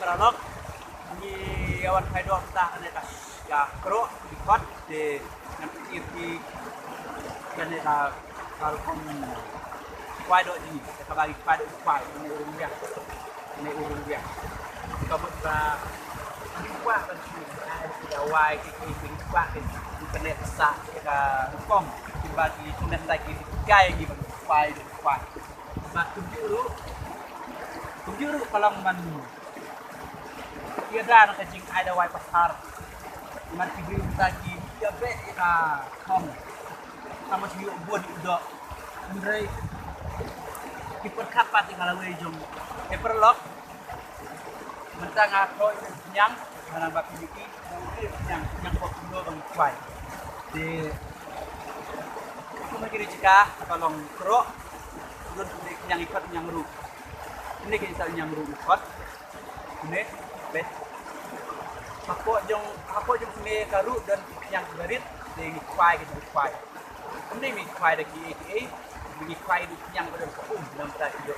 kerana ni awan kai dok tak ni tak ya kerok di kot di nanti di kan ni tak kalau pun kuai dok ni kita bagi kuai dok kuai ni urung dia kamu tak kuat kan sudah kuai kita kuat di penet sak kita kom dibagi penet lagi kai lagi kuai mak tunjuk kalau man tiada nak kecing ada wai pasar man kibri lagi dia be ka kom sama siu buat udah mulai diperkat pati kalau jom perlok mentang aku yang mana baki biki yang kok dulu bang kuai di aku mikir jika tolong kerok turun yang ikut yang ru ini kita yang ru ikut ini bet aku jong sini karu dan yang berit di kuai gitu kuai ini mi kuai lagi ini kuai yang berpum dalam tadi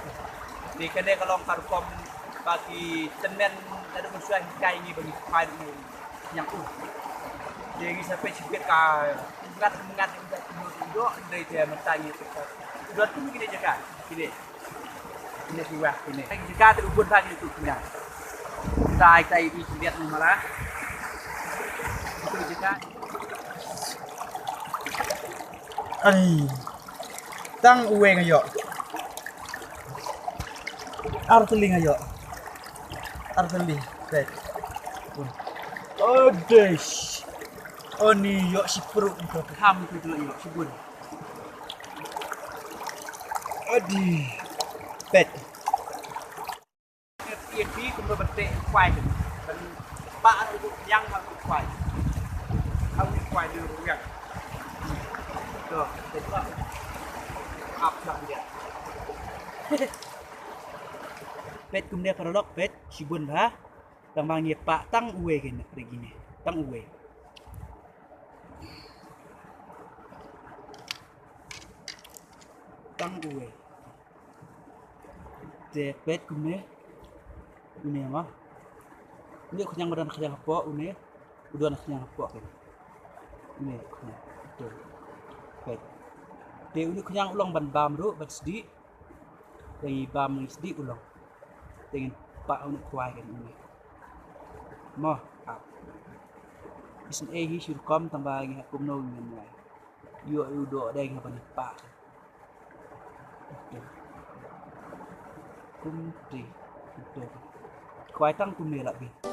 di kene kalau karukom bagi tenen ada musuh kai ni bagi kuai yang jadi sampai sikit ka mengat duduk dari dia mentang itu dua tu gini je kan gini siwah ini jika terubun lagi itu punya kita ini lihat malah itu jika tang uwe ngayo arteling ngayo arteling baik odesh oni yo si perut itu ham itu yo si bun adi bet ini kumdo betek kuai dan pak itu yang masuk kuai kau kuai dulu ya tuh betul apa dia bet kumdo paralog bet si bun ha tang mangi pak tang uwe gini begini tang uwe tang uwe bet kumne ini mah ini kenyang badan kenyang apa ini udah nak kenyang apa kan ini kenyang betul bet dia ini kenyang ulang ban bam ru bat sedih dari bam ni sedih ulang dengan pak untuk kuai kan ini mah isin hi surkom tambah lagi aku nol ni yo udo ada yang apa ni pak kumti betul kuai tang kumne lagi